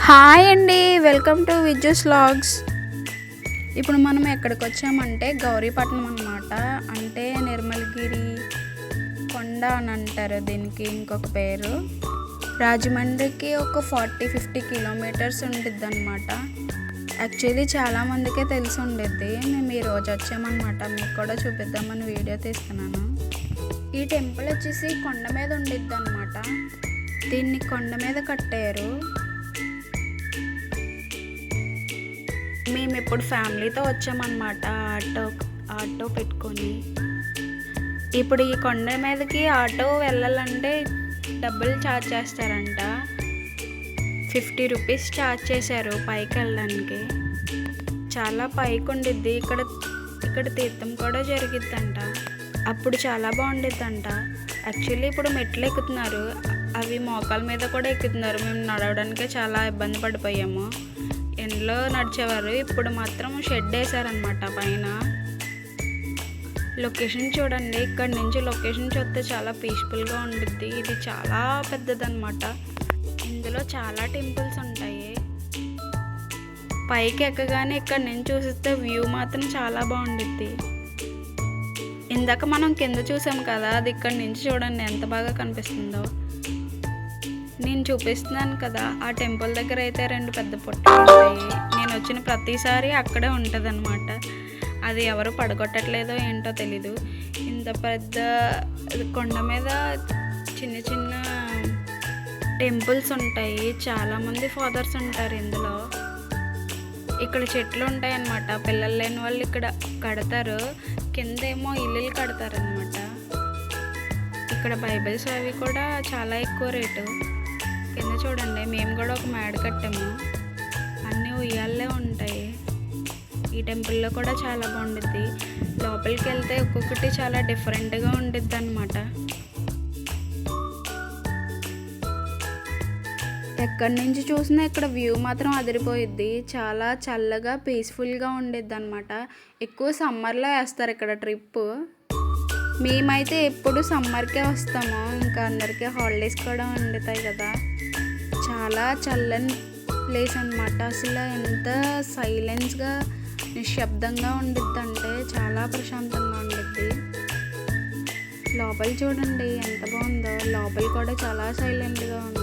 Hi అండి, welcome to విజ్జూస్ vlogs. ఇప్పుడు మనం ఎక్కడికి వచ్చామంటే గౌరీపట్నం అన్నమాట. అంటే నిర్మల్గిరి కొండ అని అంటారు దీనికి ఇంకొక పేరు. రాజమండ్రికి ఒక 40-50 కిలోమీటర్స్ ఉండిద్ది అనమాట. యాక్చువల్లీ చాలామందికే తెలిసి ఉండిద్ది. మేము ఈరోజు వచ్చామన్నమాట, మీకు కూడా చూపిద్దామని వీడియో తీస్తున్నాను. ఈ టెంపుల్ వచ్చేసి కొండ మీద ఉండిద్ది అనమాట. దీన్ని కొండ మీద కట్టారు. మేము ఇప్పుడు ఫ్యామిలీతో వచ్చామన్నమాట, ఆటో పెట్టుకొని. ఇప్పుడు ఈ కొండ మీదకి ఆటో వెళ్ళాలంటే డబ్బులు ఛార్జ్ చేస్తారంట. 50 రూపీస్ ఛార్జ్ చేశారు పైకి వెళ్ళడానికి. చాలా పైకి ఉండిద్ది. ఇక్కడ తీర్థం కూడా జరిగిద్దంట. అప్పుడు చాలా బాగుండిద్దంట. యాక్చువల్లీ ఇప్పుడు మెట్లు ఎక్కుతున్నారు, అవి మోకాల మీద కూడా ఎక్కుతున్నారు. మేము నడవడానికే చాలా ఇబ్బంది పడిపోయాము. ఎండలో నడిచేవారు, ఇప్పుడు మాత్రం షెడ్ వేసారనమాట పైన. లొకేషన్ చూడండి, ఇక్కడ నుంచి లొకేషన్ చూస్తే చాలా పీస్ఫుల్గా ఉండిద్ది. ఇది చాలా పెద్దదన్నమాట. ఇందులో చాలా టెంపుల్స్ ఉంటాయి. పైకి ఎక్కగానే ఇక్కడ నుంచి చూస్తే వ్యూ మాత్రం చాలా బాగుండిద్ది. ఇందాక మనం కింద చూసాం కదా, అది ఇక్కడ నుంచి చూడండి ఎంత బాగా కనిపిస్తుందో. నేను చూపిస్తున్నాను కదా, ఆ టెంపుల్ దగ్గర అయితే 2 పెద్ద పొట్టలు ఉంటాయి. నేను వచ్చిన ప్రతిసారి అక్కడే ఉంటుంది అనమాట. అది ఎవరు పడగొట్టట్లేదో ఏంటో తెలీదు. ఇంత పెద్ద కొండ మీద చిన్న చిన్న టెంపుల్స్ ఉంటాయి. చాలామంది ఫాదర్స్ ఉంటారు ఇందులో. ఇక్కడ చెట్లు ఉంటాయి అన్నమాట. పిల్లలు లేని వాళ్ళు ఇక్కడ కడతారు, కిందేమో ఇల్లులు కడతారనమాట. ఇక్కడ బైబిల్స్ అవి కూడా చాలా ఎక్కువ రేటు. కింద చూడండి, మేము కూడా ఒక మేడ కట్టాము. అన్నీ ఉయ్యాలే ఉంటాయి. ఈ టెంపుల్లో కూడా చాలా బాగుండిద్ది. లోపలికి వెళ్తే ఒక్కొక్కటి చాలా డిఫరెంట్గా ఉండిద్ది అనమాట. ఎక్కడి నుంచి చూసినా ఇక్కడ వ్యూ మాత్రం అదిరిపోయిద్ది. చాలా చల్లగా పీస్ఫుల్గా ఉండిద్ది అనమాట. ఎక్కువ సమ్మర్లో వేస్తారు ఇక్కడ ట్రిప్. మేమైతే ఎప్పుడు సమ్మర్కే వస్తాము, ఇంకా అందరికీ హాలిడేస్ కూడా ఉండుతాయి కదా. చాలా చల్లని ప్లేస్ అనమాట. అసలు ఎంత సైలెన్స్గా నిశ్శబ్దంగా ఉండిద్ది అంటే చాలా ప్రశాంతంగా ఉండిద్ది. లోపల చూడండి ఎంత బాగుందో. లోపల కూడా చాలా సైలెంట్గా ఉంది.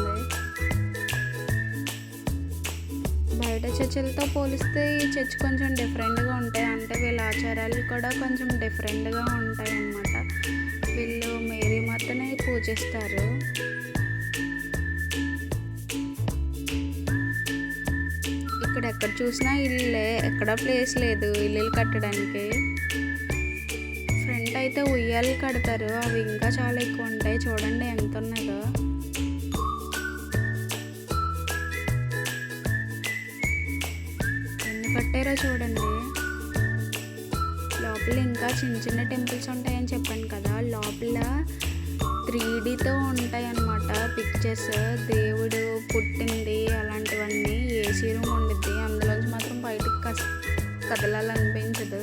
బయట చర్చిలతో పోలిస్తే ఈ చర్చ్ కొంచెం డిఫరెంట్గా ఉంటాయి. అంటే వీళ్ళ ఆచారాలు కూడా కొంచెం డిఫరెంట్గా ఉంటాయి అన్నమాట. వీళ్ళు మేరీ మాతనే పూజిస్తారు. ఇక్కడ ఎక్కడ చూసినా ఇల్లే, ఎక్కడ ప్లేస్ లేదు ఇల్లు కట్టడానికి. ఫ్రంట్ అయితే ఉయ్యాలు కడతారు, అవి ఇంకా చాలా ఎక్కువ ఉంటాయి. చూడండి ఎంత ఉన్నదో. ఎన్ని కట్టారో చూడండి. లోపల ఇంకా చిన్న చిన్న టెంపుల్స్ ఉంటాయని చెప్పాను కదా. లోపల 3Dతో ఉంటాయి అన్నమాట పిక్చర్స్. దేవుడు పుట్టింది అలాంటివన్నీ. ఏసీ రూమ్ ఉండిద్ది. అందులోంచి మాత్రం బయటకు కదలాలనిపించదు.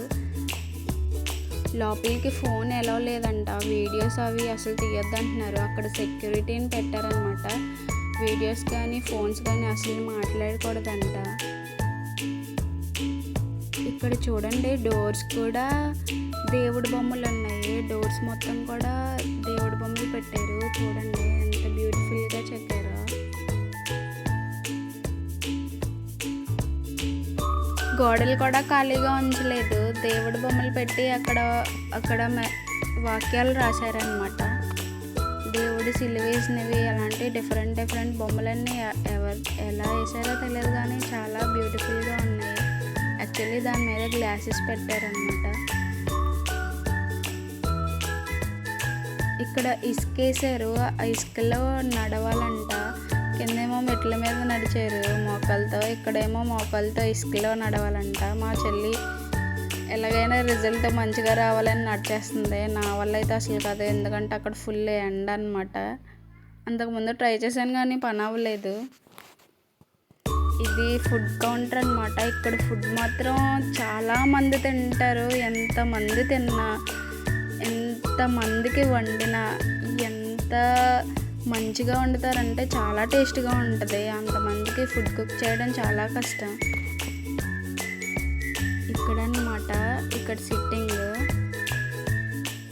లోపలికి ఫోన్ ఎలా లేదంట. వీడియోస్ అవి అసలు తీయొద్దు అంటున్నారు. అక్కడ సెక్యూరిటీని పెట్టారనమాట. వీడియోస్ కానీ ఫోన్స్ కానీ అసలు మాట్లాడకూడదంట. ఇక్కడ చూడండి, డోర్స్ కూడా దేవుడి బొమ్మలు ఉన్నాయి. డోర్స్ మొత్తం కూడా దేవుడి బొమ్మలు పెట్టారు. చూడండి ఎంత బ్యూటిఫుల్గా చెక్కారో. గోడలు కూడా ఖాళీగా ఉంచలేదు. దేవుడి బొమ్మలు పెట్టి అక్కడ వాక్యాలు రాశారనమాట. దేవుడి సిలువ వేసినవి అలాంటి డిఫరెంట్ బొమ్మలన్నీ ఎలా వేసారో తెలియదు కానీ చాలా బ్యూటిఫుల్గా ఉన్నాయి. యాక్చువల్లీ దాని మీద గ్లాసెస్ పెట్టారనమాట. ఇక్కడ ఇసుకేసారు. ఆ ఇసుకలో నడవాలంట. కిందేమో మెట్ల మీద నడిచారు మోకాలతో, ఇక్కడేమో మోకాలతో ఇసుకలో నడవాలంట. మా చెల్లి ఎలాగైనా రిజల్ట్ మంచిగా రావాలని నడిచేస్తుంది. నా వల్ల అయితే అసలు కాదు, ఎందుకంటే అక్కడ ఫుల్ ఎండ అనమాట. అంతకుముందు ట్రై చేశాను కానీ పని అవ్వలేదు. ఇది ఫుడ్ కౌంటర్ అనమాట. ఇక్కడ ఫుడ్ మాత్రం చాలామంది తింటారు. ఎంతమంది తిన్నా, ఎంతమందికి వండినా, ఎంత మంచిగా వండుతారంటే చాలా టేస్ట్గా ఉంటుంది. అంతమందికి ఫుడ్ కుక్ చేయడం చాలా కష్టం. ఇక్కడ అన్నమాట, ఇక్కడ సిట్టింగ్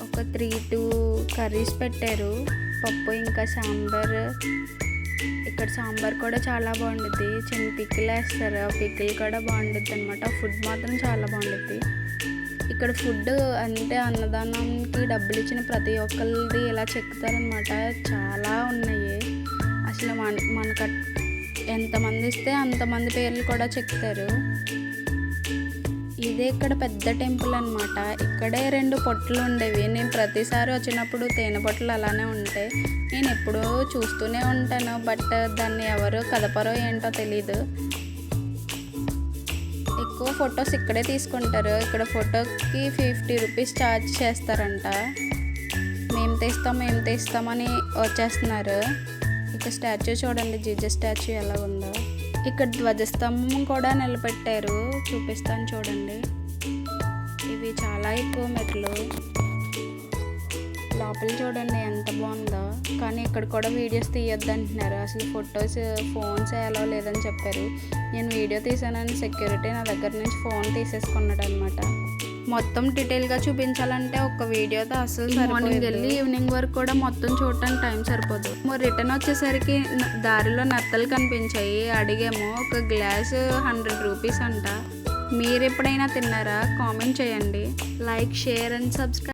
ఒక 3-2 కర్రీస్ పెట్టారు, పప్పు ఇంకా సాంబార్. ఇక్కడ సాంబార్ కూడా చాలా బాగుంటుంది. చిన్న పికిల్ వేస్తారు, ఆ పికిల్ కూడా బాగుంటుంది అనమాట. ఫుడ్ మాత్రం చాలా బాగుంటుంది. ఇక్కడ ఫుడ్ అంటే అన్నదానానికి డబ్బులు ఇచ్చిన ప్రతి ఒక్కరిది ఇలా చెక్కుతారనమాట. చాలా ఉన్నాయి. అసలు మనకు ఎంతమంది ఇస్తే అంతమంది పేర్లు కూడా చెక్కుతారు. ఇదే ఇక్కడ పెద్ద టెంపుల్ అనమాట. ఇక్కడే 2 పొట్లు ఉండేవి. నేను ప్రతిసారి వచ్చినప్పుడు తేనె పొట్లు అలానే ఉంటాయి. నేను ఎప్పుడూ చూస్తూనే ఉంటాను, బట్ దాన్ని ఎవరు కదపరో ఏంటో తెలీదు. ఎక్కువ ఫొటోస్ ఇక్కడే తీసుకుంటారు. ఇక్కడ ఫోటోకి 50 రూపీస్ ఛార్జ్ చేస్తారంట. మేము తీస్తామని వచ్చేస్తున్నారు. ఇక్కడ స్టాచ్యూ చూడండి, జీజస్ స్టాచ్యూ ఎలా ఉందో. ఇక్కడ ధ్వజస్తంభం కూడా నిలబెట్టారు, చూపిస్తాను చూడండి. ఇవి చాలా ఎక్కువ మెట్లు. లోపల చూడండి ఎంత బాగుందో. కానీ ఇక్కడ కూడా వీడియోస్ తీయొద్దు అంటున్నారు. అసలు ఫోన్స్ ఎలా లేదని చెప్పారు. నేను వీడియో తీసానని సెక్యూరిటీ నా దగ్గర నుంచి ఫోన్ తీసేసుకున్నాడు అనమాట. మొత్తం డీటెయిల్గా చూపించాలంటే ఒక వీడియోతో అసలు మార్నింగ్ వెళ్ళి ఈవినింగ్ వరకు కూడా మొత్తం చూడటానికి టైం సరిపోదు. రిటర్న్ వచ్చేసరికి దారిలో నత్తలు కనిపించాయి. అడిగాము, ఒక గ్లాసు 100 రూపీస్ అంట. మీరు ఎప్పుడైనా తిన్నారా? కామెంట్ చేయండి. Like, share and subscribe.